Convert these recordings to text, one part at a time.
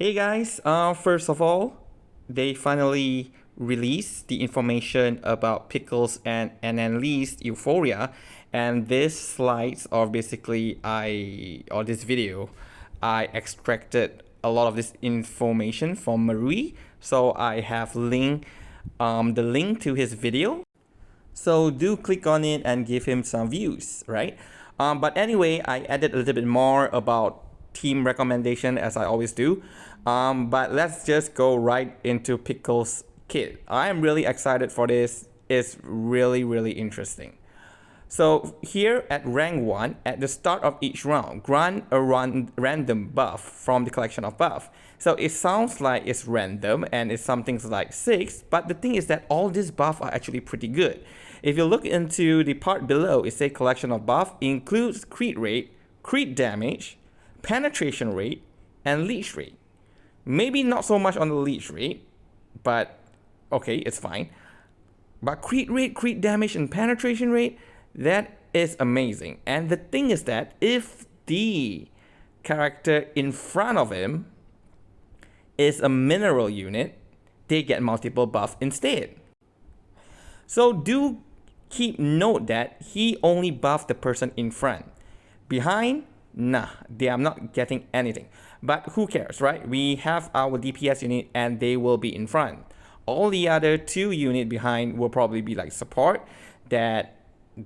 Hey guys, first of all, they finally released the information about Pickles and unleashed Euphoria, and this slides or basically this video, I extracted a lot of this information from Merui, so I have the link to his video, so do click on it and give him some views, right? But anyway, I added a little bit more about team recommendation as I always do. But let's just go right into Pickles kit. I am really excited for this. It's really, really interesting. So here at rank 1, at the start of each round, grant a random buff from the collection of buff. So it sounds like it's random and it's something like 6, but the thing is that all these buffs are actually pretty good. If you look into the part below, it says collection of buff includes crit rate, crit damage, penetration rate, and leech rate. Maybe not so much on the leech rate, but okay, it's fine. But crit rate, crit damage, and penetration rate, that is amazing. And the thing is that if the character in front of him is a mineral unit, they get multiple buff instead. So do keep note that he only buffed the person in front. Behind, nah, they are not getting anything. But who cares, right? We have our DPS unit and they will be in front. All the other 2 units behind will probably be like support that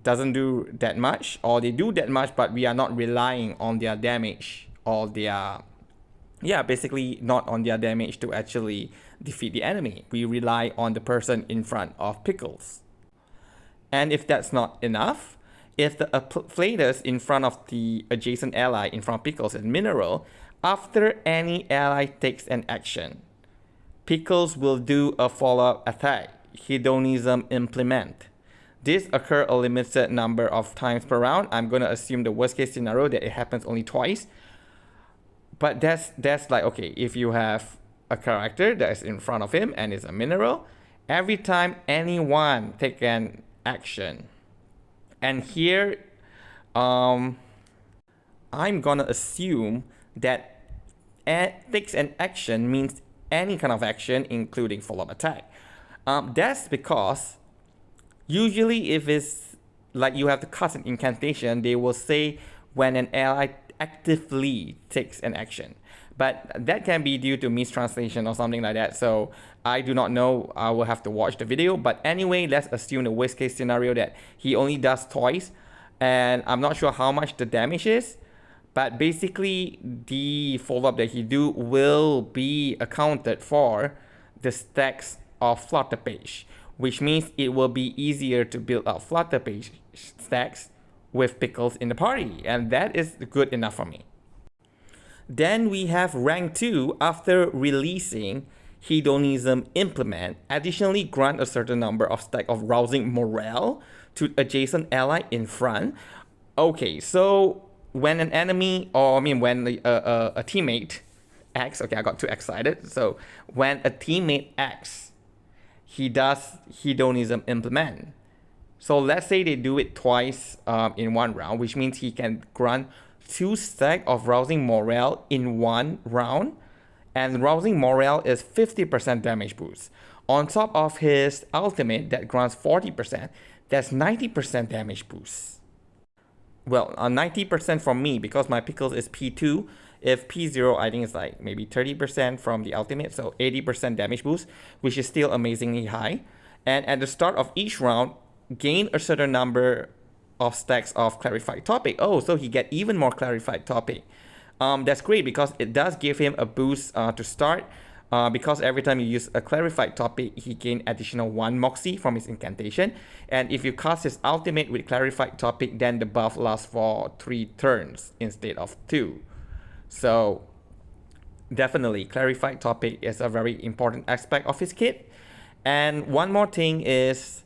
doesn't do that much, or they do that much, but we are not relying on their damage or their, basically not on their damage to actually defeat the enemy. We rely on the person in front of Pickles. And if that's not enough, if the flaters in front of the adjacent ally in front of Pickles is mineral, after any ally takes an action, Pickles will do a follow-up attack, Hedonism Implement. This occurs a limited number of times per round. I'm going to assume the worst case scenario that it happens only twice. But that's like, okay, if you have a character that is in front of him and is a mineral, every time anyone take an action, and here I'm gonna assume that takes an action means any kind of action, including follow-up attack. That's because usually if it's like you have to cast an incantation, they will say when an ally actively takes an action. But that can be due to mistranslation or something like that. So I do not know. I will have to watch the video. But anyway, let's assume the worst case scenario that he only does twice. And I'm not sure how much the damage is. But basically, the follow-up that he do will be accounted for the stacks of flutter page, which means it will be easier to build up flutter page stacks with Pickles in the party, and that is good enough for me. Then we have rank 2 after releasing Hedonism Implement. Additionally, grant a certain number of stack of rousing morale to adjacent ally in front. Okay, so when an enemy, or I mean when a teammate acts, okay, I got too excited. So when a teammate acts, he does Hedonism Implement. So let's say they do it twice in one round, which means he can grant 2 stacks of rousing morale in one round. And rousing morale is 50% damage boost. On top of his ultimate that grants 40%, that's 90% damage boost. Well, 90% from me because my Pickles is P2. If P0, I think it's like maybe 30% from the ultimate, so 80% damage boost, which is still amazingly high. And at the start of each round, gain a certain number of stacks of clarified topic. Oh, so he get even more clarified topic. That's great because it does give him a boost to start. Because every time you use a clarified topic, he gain additional 1 moxie from his incantation. And if you cast his ultimate with clarified topic, then the buff lasts for 3 turns instead of 2. So definitely clarified topic is a very important aspect of his kit. And one more thing is,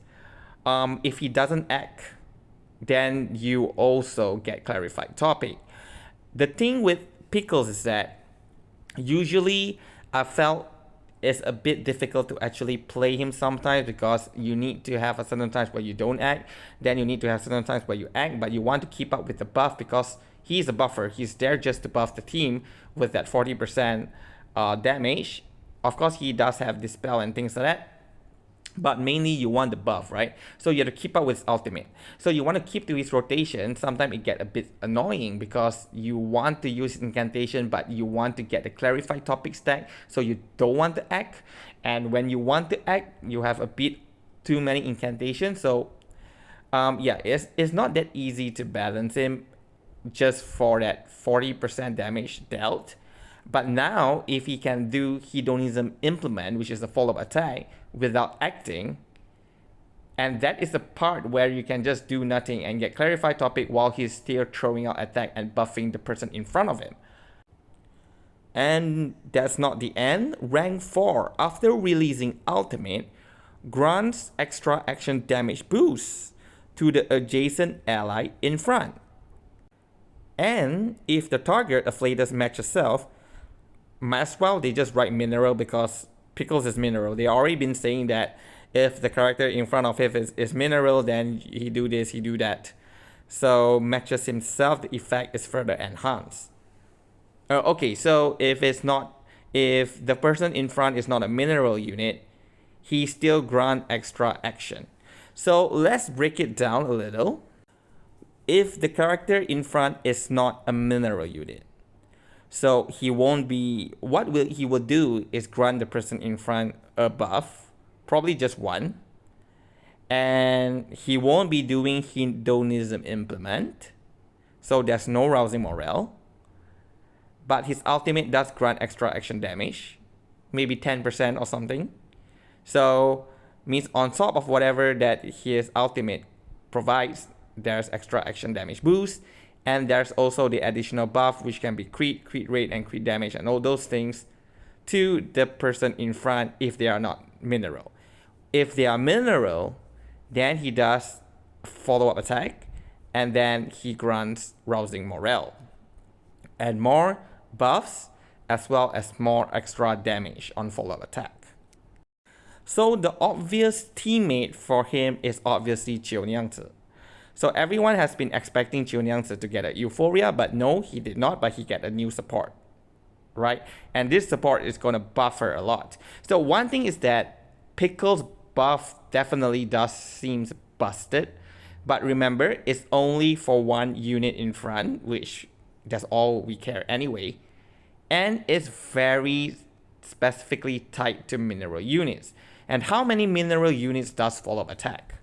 if he doesn't act, then you also get clarified topic. The thing with Pickles is that usually I felt it's a bit difficult to actually play him sometimes because you need to have a certain times where you don't act, then you need to have certain times where you act, but you want to keep up with the buff because he's a buffer. He's there just to buff the team with that 40% damage. Of course, he does have dispel and things like that. But mainly you want the buff, right? So you have to keep up with his ultimate. So you want to keep to his rotation. Sometimes it get a bit annoying because you want to use incantation, but you want to get the clarify topic stack. So you don't want to act. And when you want to act, you have a bit too many incantations. So yeah, it's not that easy to balance him just for that 40% damage dealt. But now, if he can do Hedonism Implement, which is a follow-up attack, without acting, and that is the part where you can just do nothing and get Clarify Topic while he's still throwing out attack and buffing the person in front of him. And that's not the end. Rank 4, after releasing Ultimate, grants extra action damage boost to the adjacent ally in front. And if the target afflatus match itself, might as well they just write mineral because Pickles is mineral. They already been saying that if the character in front of him is mineral, then he do this, he do that. So matches himself, the effect is further enhanced. Okay, so if the person in front is not a mineral unit, he still grant extra action. So let's break it down a little. If the character in front is not a mineral unit, so he won't be, he will do is grant the person in front a buff, probably just one. And he won't be doing Hedonism Implement, so there's no rousing morale. But his ultimate does grant extra action damage, maybe 10% or something. So means on top of whatever that his ultimate provides, there's extra action damage boost. And there's also the additional buff, which can be crit rate, and crit damage, and all those things to the person in front if they are not mineral. If they are mineral, then he does follow-up attack, and then he grants rousing morale. And more buffs, as well as more extra damage on follow-up attack. So the obvious teammate for him is obviously Jiunyangzi. So everyone has been expecting Jiunyangzi to get a Euphoria, but no, he did not, but he get a new support, right? And this support is going to buff her a lot. So one thing is that Pickles buff definitely does seems busted, but remember, it's only for one unit in front, which that's all we care anyway. And it's very specifically tied to mineral units. And how many mineral units does follow-up attack?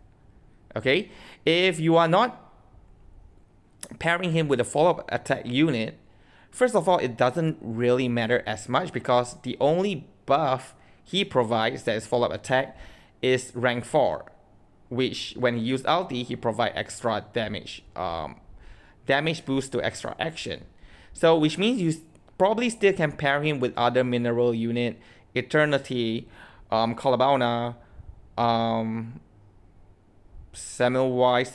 Okay, if you are not pairing him with a follow-up attack unit, first of all, it doesn't really matter as much because the only buff he provides that is follow-up attack is rank 4, which when he uses ulti, he provides extra damage, damage boost to extra action. So which means you probably still can pair him with other mineral unit, Eternity, Calabauna, Semmelweis,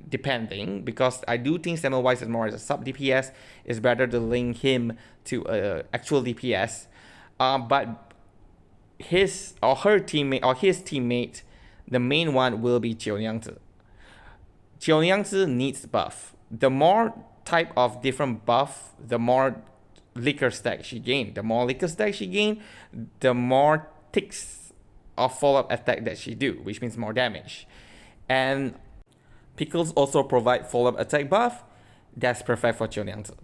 depending, because I do think Semmelweis is more as a sub DPS. It's better to link him to actual DPS. But his or her teammate or his teammate, the main one will be Jiunyangzi. Jiunyangzi needs buff. The more type of different buff, the more liquor stack she gain. The more liquor stack she gain, the more ticks of follow-up attack that she do, which means more damage. And Pickles also provide follow-up attack buff. That's perfect for Jiunyangzi.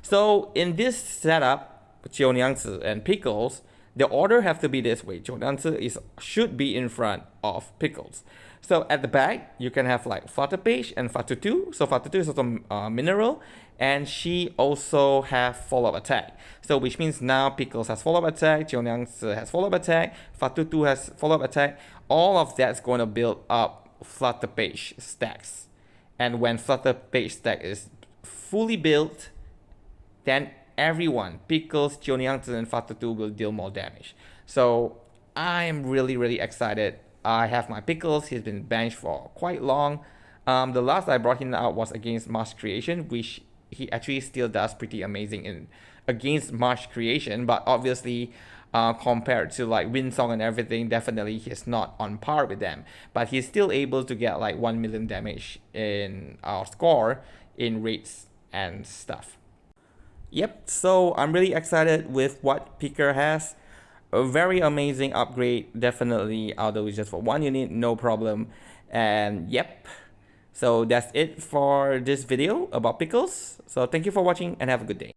So in this setup, Jiunyangzi and Pickles, the order have to be this way. Jiunyangzi should be in front of Pickles. So at the back, you can have like Flutterpage and Fatutu. So Fatutu is also mineral, and she also have follow-up attack. So which means now Pickles has follow-up attack, Jiunyangzi has follow-up attack, Fatutu has follow-up attack. All of that's going to build up Flutterpage stacks. And when Flutterpage stack is fully built, then everyone, Pickles, Jiunyangzi, and Fatutu will deal more damage. So I'm really excited. I have my Pickles. He's been benched for quite long. The last I brought him out was against Marsh Creation, which he actually still does pretty amazing against Marsh Creation. But obviously, compared to like Windsong and everything, definitely he's not on par with them. But he's still able to get like 1 million damage in our score in rates and stuff. Yep, so I'm really excited with what Picker has. A very amazing upgrade, definitely. Although it's just for 1 unit, no problem. And yep, so that's it for this video about Pickles. So thank you for watching and have a good day.